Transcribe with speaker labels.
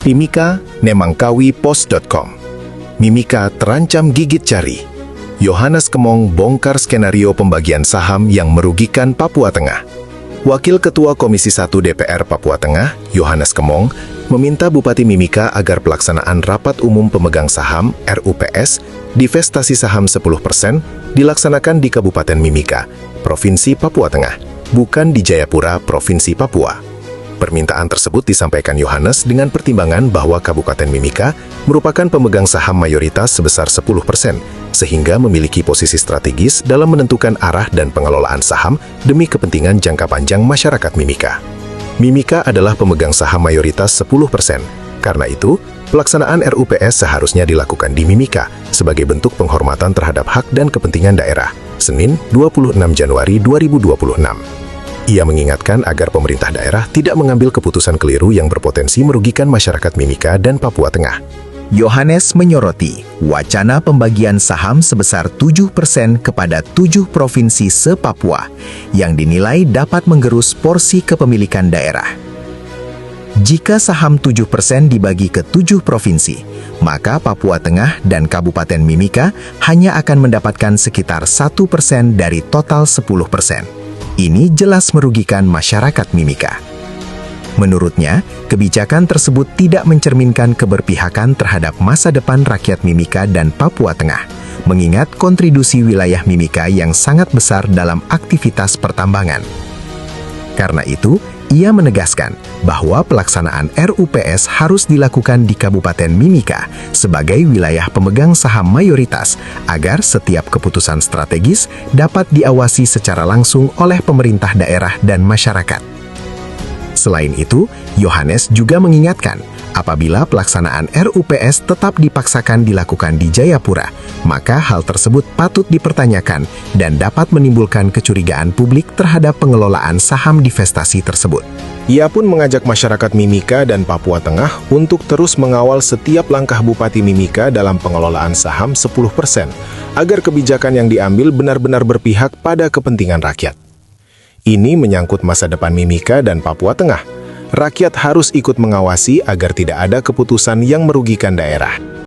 Speaker 1: Mimika, Nemangkawi.pos.com. Mimika terancam gigit jari. Yohanes Kemong bongkar skenario pembagian saham yang merugikan Papua Tengah. Wakil Ketua Komisi 1 DPR Papua Tengah, Yohanes Kemong, meminta Bupati Mimika agar pelaksanaan Rapat Umum Pemegang Saham (RUPS) divestasi saham 10% dilaksanakan di Kabupaten Mimika, Provinsi Papua Tengah, bukan di Jayapura, Provinsi Papua. Permintaan tersebut disampaikan Yohanes dengan pertimbangan bahwa Kabupaten Mimika merupakan pemegang saham mayoritas sebesar 10%, sehingga memiliki posisi strategis dalam menentukan arah dan pengelolaan saham demi kepentingan jangka panjang masyarakat Mimika. Mimika adalah pemegang saham mayoritas 10%. Karena itu, pelaksanaan RUPS seharusnya dilakukan di Mimika sebagai bentuk penghormatan terhadap hak dan kepentingan daerah. Senin, 26 Januari 2026. Ia mengingatkan agar pemerintah daerah tidak mengambil keputusan keliru yang berpotensi merugikan masyarakat Mimika dan Papua Tengah.
Speaker 2: Yohanes menyoroti wacana pembagian saham sebesar 7% kepada 7 provinsi se-Papua yang dinilai dapat menggerus porsi kepemilikan daerah. Jika saham 7% dibagi ke 7 provinsi, maka Papua Tengah dan Kabupaten Mimika hanya akan mendapatkan sekitar 1% dari total 10%. Ini jelas merugikan masyarakat Mimika. Menurutnya, kebijakan tersebut tidak mencerminkan keberpihakan terhadap masa depan rakyat Mimika dan Papua Tengah, mengingat kontribusi wilayah Mimika yang sangat besar dalam aktivitas pertambangan. Karena itu, ia menegaskan bahwa pelaksanaan RUPS harus dilakukan di Kabupaten Mimika sebagai wilayah pemegang saham mayoritas agar setiap keputusan strategis dapat diawasi secara langsung oleh pemerintah daerah dan masyarakat. Selain itu, Yohanes juga mengingatkan apabila pelaksanaan RUPS tetap dipaksakan dilakukan di Jayapura, maka hal tersebut patut dipertanyakan dan dapat menimbulkan kecurigaan publik terhadap pengelolaan saham divestasi tersebut.
Speaker 1: Ia pun mengajak masyarakat Mimika dan Papua Tengah untuk terus mengawal setiap langkah Bupati Mimika dalam pengelolaan saham 10%, agar kebijakan yang diambil benar-benar berpihak pada kepentingan rakyat. Ini menyangkut masa depan Mimika dan Papua Tengah. Rakyat harus ikut mengawasi agar tidak ada keputusan yang merugikan daerah.